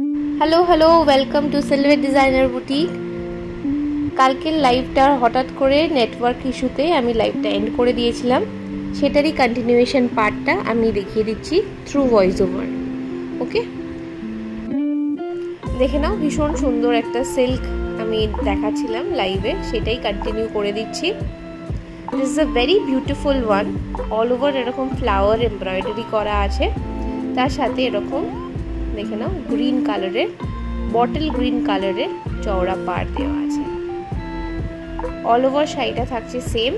Hello welcome to silver designer boutique. কালকের লাইভটা হঠাৎ করে নেটওয়ার্ক ইস্যুতে আমি লাইভটা এন্ড করে দিয়েছিলাম, সেটারই কন্টিনিউয়েশন পার্টটা আমি দেখিয়ে দিচ্ছি থ্রু ভয়েস ওভার। ওকে, দেখে নাও, ভীষণ সুন্দর একটা সিল্ক আমি দেখাচ্ছিলাম লাইভে, সেটাই কন্টিনিউ করে দিচ্ছি। This is a very beautiful one. All over এরকম ফ্লাওয়ার এমব্রয়ডারি করা আছে, তার সাথে এরকম দেখে নাও গ্রিন কালারের, বটল গ্রিন কালারের চওড়া পাড় দেওয়া আছে। অল ওভার শাড়িটা থাকছে সেম।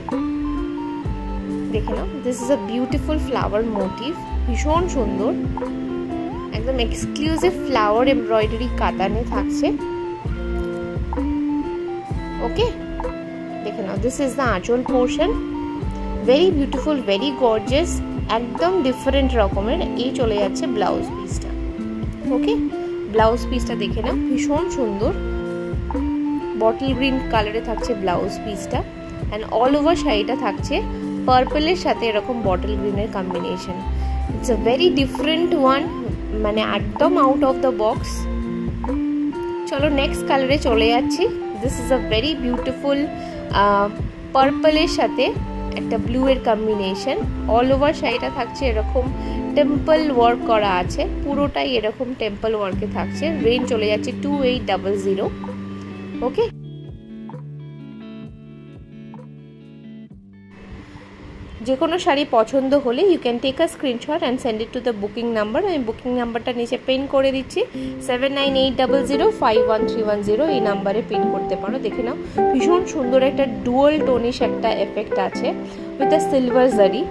দেখে নাও, this is a beautiful flower motif, ভীষণ সুন্দর, একদম এক্সক্লুসিভ ফ্লাওয়ার এমব্রয়ডারি কাতানে থাকছে। ওকে, দেখে নাও, this is the aanchal portion, very beautiful, very gorgeous, একদম ডিফারেন্ট রকমের। এই চলে যাচ্ছে ব্লাউজ পিসটা। ওকে, ব্লাউজ পিসটা দেখে নাও, ভীষণ সুন্দর, বটল গ্রিন কালারে থাকছে ব্লাউজ পিসটা। অ্যান্ড অল ওভার শাড়িটা থাকছে পার্পলের সাথে এরকম বটল গ্রিনের combination. It's a very different one, মানে একদম আউট অফ দ্য বক্স। চলো নেক্সট কালারে চলে যাচ্ছি। This is a very beautiful পার্পলের সাথে একটা ব্লু এর কম্বিনেশন। অল ওভার শাড়িটা থাকছে এরকম টেম্পল ওয়ার্ক করা আছে, পুরোটাই এরকম টেম্পল ওয়ার্কে থাকছে। রেঞ্জ চলে যাচ্ছে 2800। ওকে, যে কোনো শাড়ি পছন্দ হলে you can take a screenshot and send it to the booking number. আমি বুকিং নাম্বারটা নিচে পিন করে দিচ্ছি, 7980051310, এই নাম্বারে পিন করতে পারো। দেখে নাও, ভীষণ সুন্দর একটা ডুয়াল টোনিশ একটা এফেক্ট আছে উইথ আ সিলভার জারি।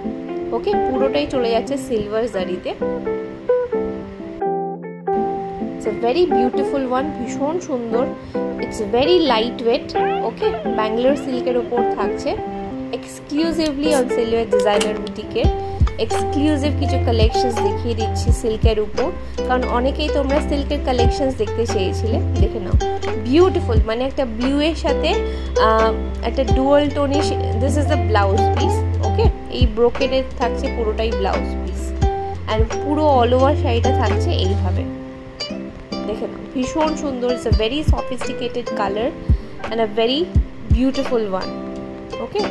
ওকে, পুরোটাই চলে যাচ্ছে সিলভার জারিতে। It's a very beautiful one, ভীষণ সুন্দর, it's very light weight. Okay, Bangalore সিল্কের ওপর থাকছে, এক্সক্লুসিভলি অন সিলভার ডিজাইনার বুটিকের এক্সক্লুসিভ কিছু কালেকশনস দেখিয়ে দিচ্ছি সিল্কের উপর, কারণ অনেকেই তোমরা সিল্কের কালেকশনস দেখতে চেয়েছিলে। দেখে নাও, বিউটিফুল, মানে একটা ব্লু এর সাথে একটা dual tonish. This is the blouse piece. Okay, এই ব্রোকেডের থাকছে পুরোটাই ব্লাউজ পিস, অ্যান্ড পুরো অল ওভার শাড়িটা থাকছে এইভাবে। দেখে নাও, ভীষণ সুন্দর, it's a very sophisticated colour and a very beautiful one. Okay,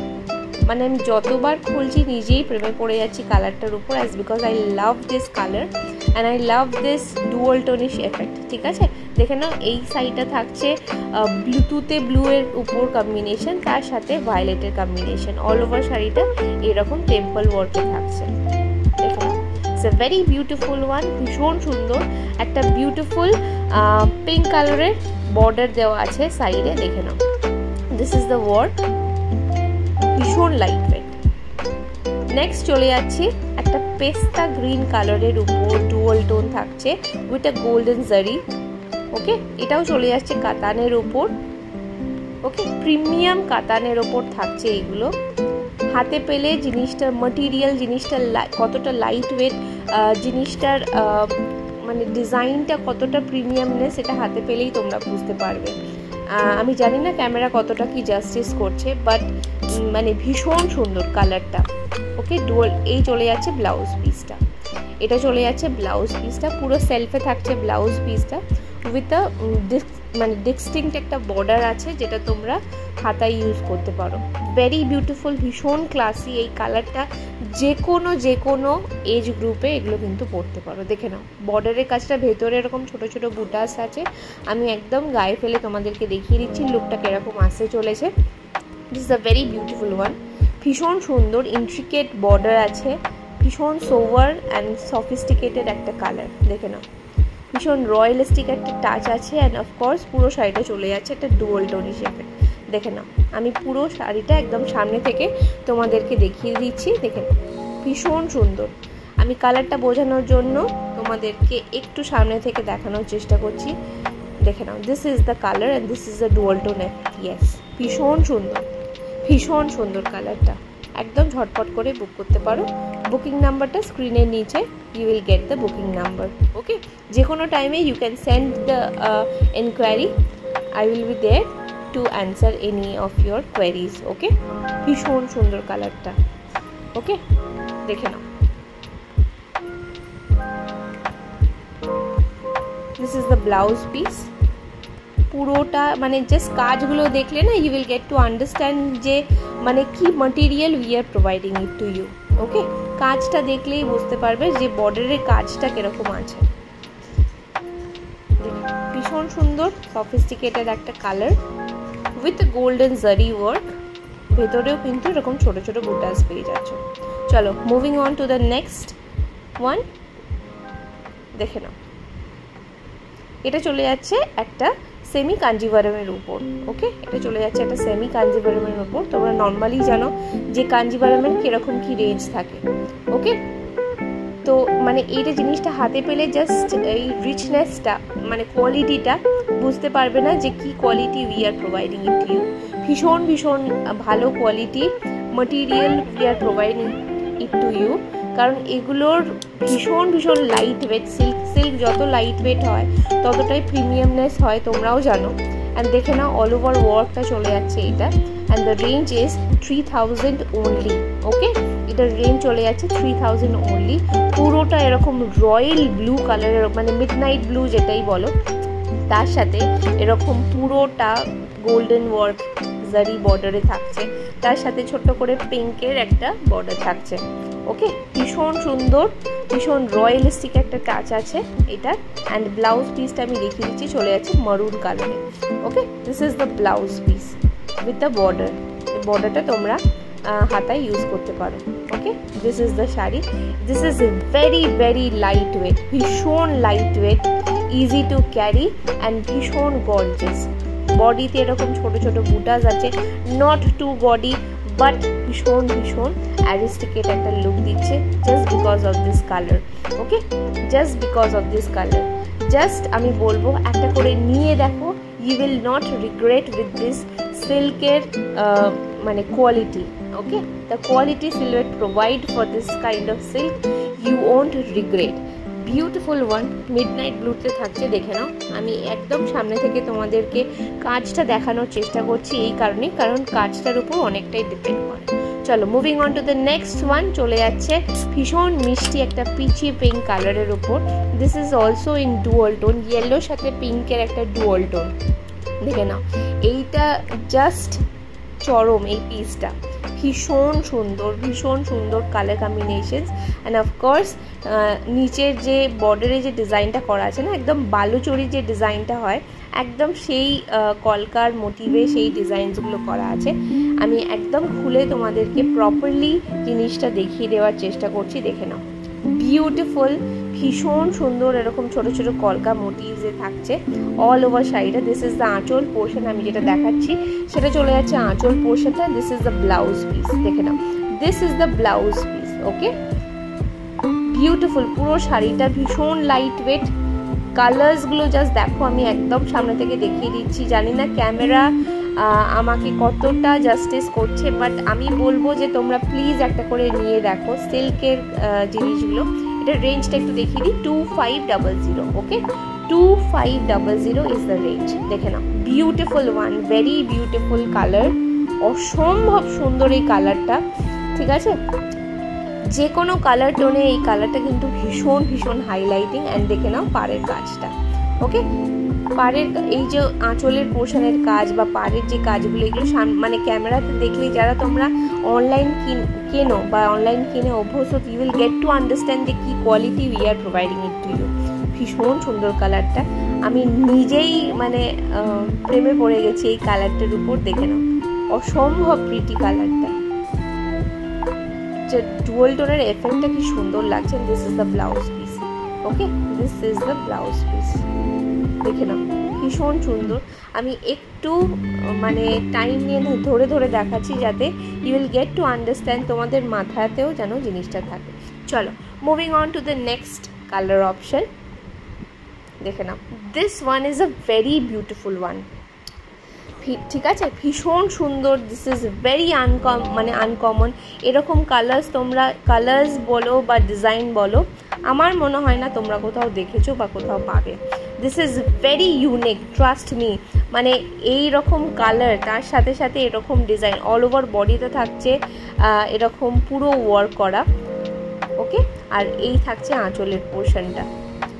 মানে আমি যতবার খুলছি নিজেই প্রেমে পড়ে যাচ্ছি কালারটার উপর, as because I love this colour and I love this dual tonish effect. ঠিক আছে, দেখে নাও, এই শাড়িটা থাকছে ব্লুটুথে ব্লু এর উপর কম্বিনেশন, তার সাথে ভায়োলেটের কম্বিনেশন। অল ওভার শাড়িটা এরকম টেম্পল ওয়ার্কে থাকছে। দেখে নাও, it's a very beautiful one, ভীষণ সুন্দর, একটা বিউটিফুল পিঙ্ক কালারের বর্ডার দেওয়া আছে সাইডে। দেখে নাও, দিস ইজ দ্য ওয়ার্ক, ভীষণ লাইট ওয়েট। নেক্সট চলে যাচ্ছি একটা পেস্তা গ্রিন কালারের উপর, ডুয়াল টোন থাকছে উইথ আ গোল্ডেন জারি। ওকে, এটাও চলে যাচ্ছে কাতানের উপর। ওকে, প্রিমিয়াম কাতানের ওপর থাকছে এগুলো। হাতে পেলে জিনিসটার ম্যাটেরিয়াল, জিনিসটা কতটা লাইট ওয়েট, জিনিসটার মানে ডিজাইনটা কতটা প্রিমিয়ামনেস, এটা হাতে পেলেই তোমরা বুঝতে পারবে। আমি জানি না ক্যামেরা কতটা কি জাস্টিস করছে, বাট মানে ভীষণ সুন্দর কালারটা। ওকে, ডুয়াল, এই চলে যাচ্ছে ব্লাউজ পিসটা, এটা চলে যাচ্ছে ব্লাউজ পিসটা, পুরো সেলফে থাকছে ব্লাউজ পিসটা উইথ আ মানে ডিস্টিংক্ট একটা বর্ডার আছে, যেটা তোমরা হাতায় ইউজ করতে পারো। ভেরি বিউটিফুল, ভীষণ ক্লাসি। এই কালারটা যে কোনো এজ গ্রুপে এগুলো কিন্তু পরতে পারো। দেখে নাও, বর্ডারের কাজটা ভেতরে এরকম ছোট ছোট বুটাস আছে, আমি একদম গায়ে ফেলে তোমাদেরকে দেখিয়ে দিচ্ছি লুকটা কিরকম আসতে চলেছে। This is a very beautiful one, ভীষণ সুন্দর, ইন্ট্রিকেট বর্ডার আছে, ভীষণ সোভার অ্যান্ড সফিস্টিকেটেড একটা কালার। দেখে নাও, ভীষণ রয়্যালিস্টিক একটা টাচ আছে, অ্যান্ড অফকোর্স পুরো শাড়িটা চলে যাচ্ছে একটা ডুয়াল টোনিশ এফেক্ট। দেখে নাও, আমি পুরো শাড়িটা একদম সামনে থেকে তোমাদেরকে দেখিয়ে দিচ্ছি। দেখে নাও, ভীষণ সুন্দর। আমি কালারটা বোঝানোর জন্য তোমাদেরকে একটু সামনে থেকে দেখানোর চেষ্টা করছি। দেখে নাও, this is the colour and this is the dual tone effect. Yes, ভীষণ সুন্দর, ভীষণ সুন্দর কালারটা। একদম ঝটপট করে বুক করতে পারো। বুকিং নাম্বারটা স্ক্রিনের নিচে, you will get the booking number. Okay, যে কোনো টাইমে you can send the inquiry. I will be there to answer any of your queries. Okay, ভীষণ সুন্দর কালারটা। ওকে, দেখে নাও, this this is the blouse piece. পুরোটা মানে জাস্ট কাজগুলো দেখলে না you will get to understand যে মানে কি material we are providing it to you. Okay, কাজটা দেখলেই বুঝতে পারবে যে বর্ডারের কাজটা কিরকম আছে। ভীষণ সুন্দর সফিস্টিকেটেড একটা কালার উইথ গোল্ডেন জারি ওয়ার্ক, ভেতরেও কিন্তু এরকম ছোট ছোট বুটাস পেয়ে যাচ্ছ। চলো moving on to the next one, দেখে নাও। এটা চলে যাচ্ছে একটা সেমি কাঞ্জিভারমের উপর। ওকে, এটা চলে যাচ্ছে একটা সেমি কাঞ্জিভারমের উপর। তোমরা নর্মালি জানো যে কাঞ্জিভারমের কিরকম কি রেঞ্জ থাকে। ওকে, তো মানে এইটা জিনিসটা হাতে পেলে জাস্ট এই রিচনেসটা মানে কোয়ালিটিটা বুঝতে পারবে না যে কি quality we are providing it to you. ভীষণ ভীষণ ভালো quality material we are providing it to you, কারণ এগুলোর ভীষণ ভীষণ লাইট ওয়েট। সিল্ক যত লাইট ওয়েট হয় ততটাই প্রিমিয়ামনেস হয়, তোমরাও জানো। অ্যান্ড দেখে না অল ওভার ওয়ার্কটা চলে যাচ্ছে এটা। And the range is 3000 only. Okay, এটার রেঞ্জ চলে যাচ্ছে 3000 অনলি। পুরোটা এরকম রয়্যাল ব্লু কালারের মানে মিডনাইট ব্লু যেটাই বলো, তার সাথে এরকম পুরোটা গোল্ডেন ওয়ার্ক জারি বর্ডারে থাকছে, তার সাথে ছোট্ট করে পিঙ্কের একটা বর্ডার থাকছে। ওকে, ভীষণ সুন্দর, ভীষণ রয়্যালিস্টিক একটা টাচ আছে এটার। অ্যান্ড ব্লাউজ পিসটা আমি দেখিয়ে দিচ্ছি, চলে যাচ্ছে মারুন কালারে। Okay, this is the blouse piece with the border. বর্ডারটা তোমরা হাতায় ইউজ করতে পারো। Okay, this is the sari. This is very very light weight, ভীষণ light weight, easy to carry and ভীষণ গর্জিয়াস। বডিতে এরকম ছোট ছোট বুটাস আছে, নট টু বডি বাট ভীষণ ভীষণ অ্যারিস্টিকেট একটা লুক দিচ্ছে just because of this colour. Okay, just because of this colour. Just আমি বলবো একটা করে নিয়ে দেখো, you will not regret with this সিল্কের মানে quality. Okay, the quality silhouette provide for this kind of silk, you won't regret. Beautiful one, midnight ব্লুতে থাকছে, দেখে নাও। আমি একদম সামনে থেকে তোমাদেরকে কাজটা দেখানোর চেষ্টা করছি এই কারণে, কারণ কাজটার উপর অনেকটাই ডিপেন্ড করে। চলো moving on to the next one, চলে যাচ্ছে ভীষণ মিষ্টি একটা পিচি পিঙ্ক কালারের উপর। This is also in dual tone, ইয়েলোর সাথে পিঙ্কের একটা ডুয়াল টোন। দেখে নাও, এইটা জাস্ট চরম এই পিসটা, ভীষণ সুন্দর, ভীষণ সুন্দর কালার কম্বিনেশনস। অ্যান্ড অফকোর্স নিচের যে বর্ডারে যে ডিজাইনটা করা আছে না, একদম বালুচরি যে ডিজাইনটা হয়, একদম সেই কলকার মোটিভে সেই ডিজাইনসগুলো করা আছে। আমি একদম খুলে তোমাদেরকে প্রপারলি জিনিসটা দেখিয়ে দেওয়ার চেষ্টা করছি, দেখে নাও। বিউটিফুল, ভীষণ সুন্দর এরকম ছোট ছোট কলকা মোটিভসে থাকছে অল ওভার শাড়িটা। This is the aanchal portion, আমি যেটা দেখাচ্ছি সেটা চলে যাচ্ছে আঁচল পোর্শনটা। This is the blouse piece, দেখে নাও, this is the blouse piece. Okay, beautiful পুরো শাড়িটা, ভীষণ লাইট ওয়েট। কালার্সগুলো জাস্ট দেখো, আমি একদম সামনে থেকে দেখিয়ে দিচ্ছি। জানি না ক্যামেরা আমাকে কতটা জাস্টিস করছে, বাট আমি বলবো যে তোমরা প্লিজ একটা করে নিয়ে দেখো সিল্কের জিনিসগুলো। এটার রেঞ্জটা একটু দেখিয়ে দিই, 2500। Okay, 2500 is the range. দেখে নাও, beautiful one, very beautiful colour, অসম্ভব সুন্দর এই কালারটা। ঠিক আছে, যে কোনো কালার টোনে এই কালারটা কিন্তু ভীষণ ভীষণ হাইলাইটিং। অ্যান্ড দেখে নাও পাড়ের কাজটা। ওকে, পাড়ের এই যে আঁচলের পোর্শনের কাজ বা পাড়ের যে কাজগুলো, এগুলো মানে ক্যামেরাতে দেখলে যারা তোমরা অনলাইন কেনো বা অনলাইন কিনে অভ্যস্ত, you will get to understand যে কী quality we are providing it to you. ভীষণ সুন্দর কালারটা, আমি নিজেই মানে প্রেমে পড়ে গেছি এই কালারটার উপর। দেখে নাও, অসম্ভব প্রিটি কালারটা, যে ডুয়াল টোনের এফেক্টটা কি সুন্দর লাগছে। This is the blouse piece. Okay, this is the blouse piece, দেখে নাও, ভীষণ সুন্দর। আমি একটু মানে টাইম নিয়ে ধরে ধরে দেখাচ্ছি যাতে you will get to understand, তোমাদের মাথাতেও যেন জিনিসটা থাকে। চলো moving on to the next colour option, দেখে নাও। This one is a very beautiful one. ঠিক আছে, ভীষণ সুন্দর। This is very uncommon. এরকম কালার্স তোমরা কালার্স বলো বা ডিজাইন বলো, আমার মনে হয় না তোমরা কোথাও দেখেছো বা কোথাও পাবে। This is very unique, trust me. মানে এই রকম কালার, তার সাথে সাথে এরকম ডিজাইন, অল ওভার বডিতে থাকছে এরকম পুরো ওয়ার্ক করা। ওকে, আর এই থাকছে আঁচলের পোর্শনটা।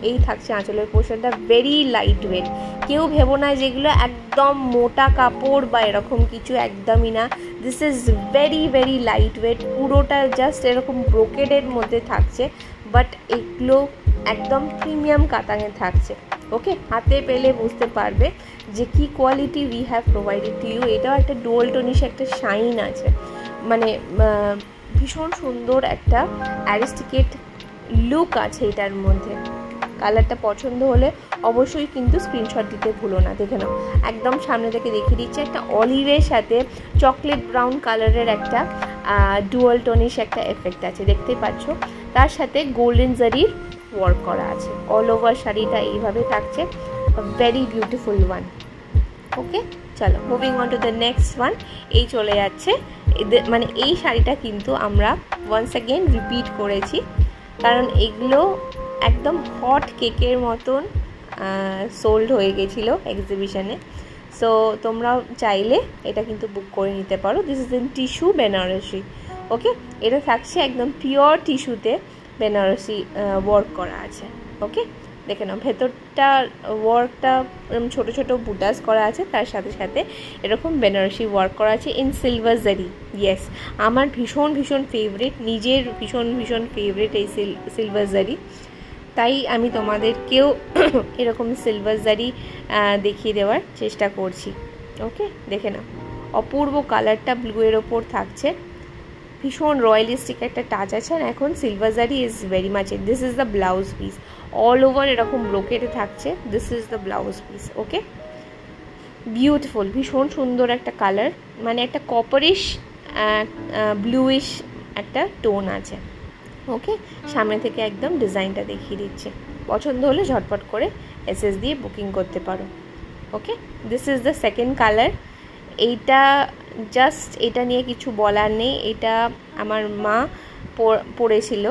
এই থাকছে আঁচলের পোর্শনটা, ভেরি লাইট ওয়েট। কেউ ভেবো না যেগুলো একদম মোটা কাপড় বা এরকম কিছু, একদমই না। This is very very light wait, পুরোটা জাস্ট এরকম ব্রোকেডের মধ্যে থাকছে, বাট এগুলো একদম প্রিমিয়াম কাতানে থাকছে। ওকে, হাতে পেলে বুঝতে পারবে যে কি quality we have provided to you. এটাও একটা ডুয়াল টোনিশ একটা শাইন আছে, মানে ভীষণ সুন্দর একটা অ্যারিস্টিকেট লুক আছে এটার মধ্যে। কালারটা পছন্দ হলে অবশ্যই কিন্তু স্ক্রিনশট দিতে ভুলো না। দেখে নাও, একদম সামনে থেকে দেখিয়ে দিচ্ছে, একটা অলিভের সাথে চকলেট ব্রাউন কালারের একটা ডুয়াল টোনিশ একটা এফেক্ট আছে, দেখতেই পাচ্ছ। তার সাথে গোল্ডেন জারির ওয়ার্ক করা আছে, অল ওভার শাড়িটা এইভাবে থাকছে, ভেরি বিউটিফুল ওয়ান। ওকে, চলো moving on to the next one. এই চলে যাচ্ছে, মানে এই শাড়িটা কিন্তু আমরা ওয়ান্স অ্যাগেন রিপিট করেছি, কারণ এগুলো একদম হট কেকের মতন সোল্ড হয়ে গেছিলো এক্সিবিশনে। সো তোমরাও চাইলে এটা কিন্তু বুক করে নিতে পারো। This is in tissue Banarasi. Okay, এটা থাকছে একদম পিওর টিস্যুতে বেনারসি ওয়ার্ক করা আছে। ওকে, দেখে নাও, ভেতরটা ওয়ার্কটা ছোটো ছোটো বুটাস করা আছে, তার সাথে সাথে এরকম বেনারসি ওয়ার্ক করা আছে ইন সিলভার জারি। ইয়েস, আমার ভীষণ ভীষণ ফেভারিট, নিজের ভীষণ ভীষণ ফেভারিট এই সিলভার জারি, তাই আমি তোমাদেরকেও এরকম সিলভার জারি দেখিয়ে দেওয়ার চেষ্টা করছি। ওকে, দেখে নাও, অপূর্ব কালারটা ব্লুয়ের ওপর থাকছে, ভীষণ রয়্যালিস্টিক একটা টাচ আছে। আর এখন সিলভার জারি is very much in. This is the blouse piece, all over এরকম ব্রোকেটে থাকছে, this is the blouse piece. Okay, beautiful, ভীষণ সুন্দর একটা কালার, মানে একটা কপারিশ ব্লুইশ একটা টোন আছে। ওকে, সামনে থেকে একদম ডিজাইনটা দেখিয়ে দিচ্ছে, পছন্দ হলে ঝটপট করে এসএস দিয়ে বুকিং করতে পারো। Okay, this is the second colour. এইটা জাস্ট, এটা নিয়ে কিছু বলার নেই, এটা আমার মা পরেছিল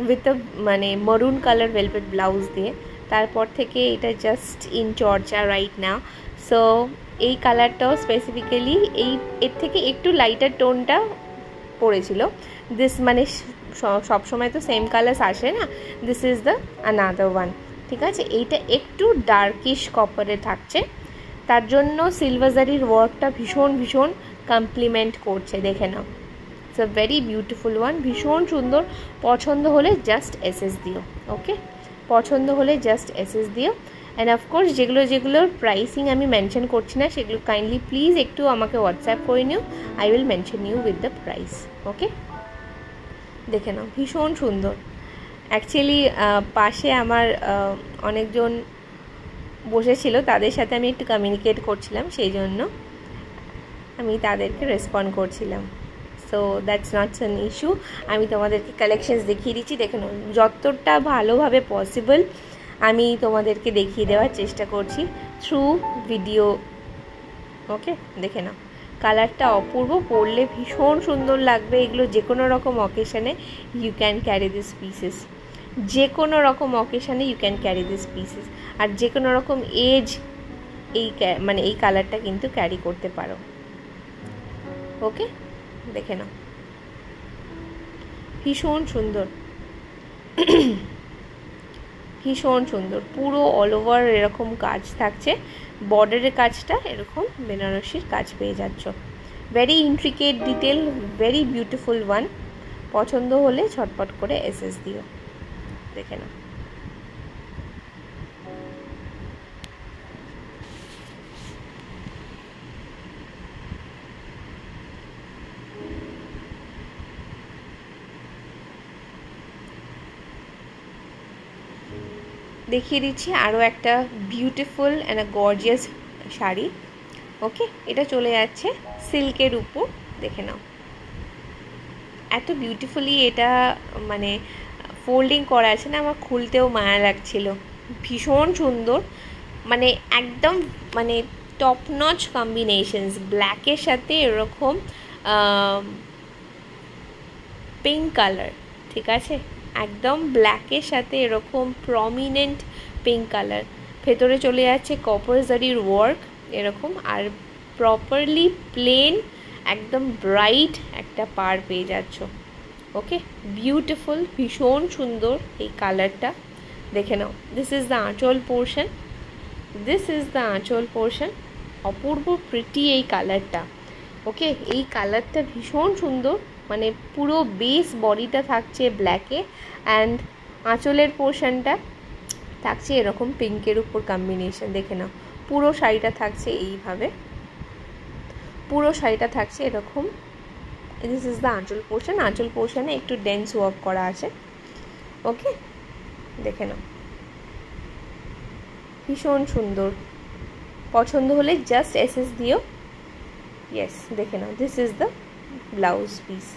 উইথ মানে মরুন কালার ভেলভেট ব্লাউজ দিয়ে, তারপর থেকে এটা জাস্ট ইন চর্চা রাইট নাও। সো এই কালারটাও স্পেসিফিক্যালি এর থেকে একটু লাইটার টোনটা পড়েছিল। দিস মানে সবসময় তো সেম কালার্স আসে না, this is the another one. ঠিক আছে, এইটা একটু ডার্কিশ কপারে থাকছে, তার জন্য সিলভার জারির ওয়ার্কটা ভীষণ ভীষণ কমপ্লিমেন্ট করছে, দেখে নাও। It's a very beautiful one, ভীষণ সুন্দর। পছন্দ হলে জাস্ট এসএস দিও। ওকে, পছন্দ হলে জাস্ট এসএস দিও। অ্যান্ড অফকোর্স যেগুলোর প্রাইসিং আমি মেনশন করছি না, সেগুলো কাইন্ডলি প্লিজ একটু আমাকে হোয়াটসঅ্যাপ করে নিও, I will mention you with the price. Okay, দেখে নাও, ভীষণ সুন্দর। অ্যাকচুয়ালি পাশে আমার অনেকজন বসেছিল, তাদের সাথে আমি একটু কমিউনিকেট করছিলাম, সেই জন্য আমি তাদেরকে রেসপন্ড করছিলাম। So that's not an issue, আমি তোমাদেরকে কালেকশনস দেখিয়ে দিচ্ছি। দেখে নাও, যতটা ভালোভাবে পসিবল আমি তোমাদেরকে দেখিয়ে দেওয়ার চেষ্টা করছি থ্রু ভিডিও। ওকে, দেখে নাও, কালারটা অপূর্ব, পরলে ভীষণ সুন্দর লাগবে। এগুলো যে কোনো রকম অকেশানে you can carry this pieces, যে কোনো রকম অকেশানে you can carry this pieces, আর যে কোনো রকম এজ মানে এই কালারটা কিন্তু ক্যারি করতে পারো। ওকে, দেখে নাও, ভীষণ সুন্দর, ভীষণ সুন্দর, পুরো অল ওভার এরকম কাজ থাকছে, বর্ডারের কাজটা এরকম বেনারসির কাজ পেয়ে যাচ্ছ, very intricate detail, very beautiful one. পছন্দ হলে ঝটপট করে এসএস দিও, দেখে নাও। দেখিয়ে দিচ্ছি আরও একটা beautiful and a gorgeous sari. Okay, এটা চলে যাচ্ছে সিল্কের উপর, দেখে নাও, এত বিউটিফুলি এটা মানে ফোল্ডিং করা আছে না, আমার খুলতেও মায়া লাগছিল, ভীষণ সুন্দর, মানে একদম মানে টপ নচ কম্বিনেশনস, ব্ল্যাকের সাথে এরকম পিঙ্ক কালার, ঠিক আছে, একদম ব্ল্যাকের সাথে এরকম প্রমিনেন্ট পিঙ্ক কালার, ভেতরে চলে যাচ্ছে কপার জারির ওয়ার্ক এরকম, আর প্রপারলি প্লেন একদম ব্রাইট একটা পার পেয়ে যাচ্ছ। ওকে, বিউটিফুল, ভীষণ সুন্দর এই কালারটা, দেখে নাও, this is the aanchal portion, this is the aanchal portion. Apurba pretty এই কালারটা। ওকে, এই কালারটা ভীষণ সুন্দর, মানে পুরো বেস বডিটা থাকছে ব্ল্যাকে, অ্যান্ড আঁচলের পোর্শনটা থাকছে এরকম পিঙ্কের উপর কম্বিনেশন। দেখে নাও, পুরো শাড়িটা থাকছে এইভাবে, পুরো শাড়িটা থাকছে এরকম। This is the aanchal portion. আঁচল পোর্শনে একটু ডেন্স ওয়ার্ক করা আছে। ওকে, দেখে নাও, ভীষণ সুন্দর। পছন্দ হলে জাস্ট এসএস দিও। ইয়েস, দেখে নাও, this is the blouse piece.